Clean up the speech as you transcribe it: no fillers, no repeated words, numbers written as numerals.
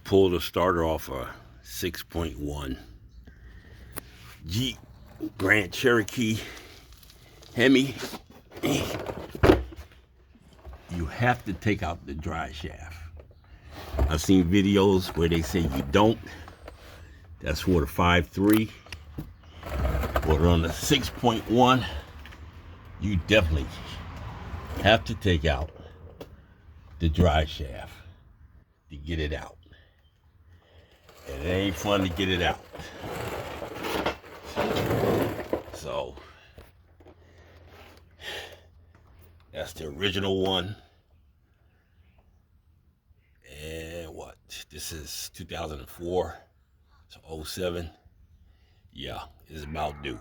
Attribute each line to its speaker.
Speaker 1: pull the starter off a 6.1 Jeep Grand Cherokee Hemi. You have to take out the drive shaft. I've seen videos where they say you don't. That's for the 5.3. But on the 6.1, you definitely have to take out the drive shaft to get it out. And it ain't fun to get it out. So that's the original one. And what? This is 2004. So 07. Yeah, it's about due.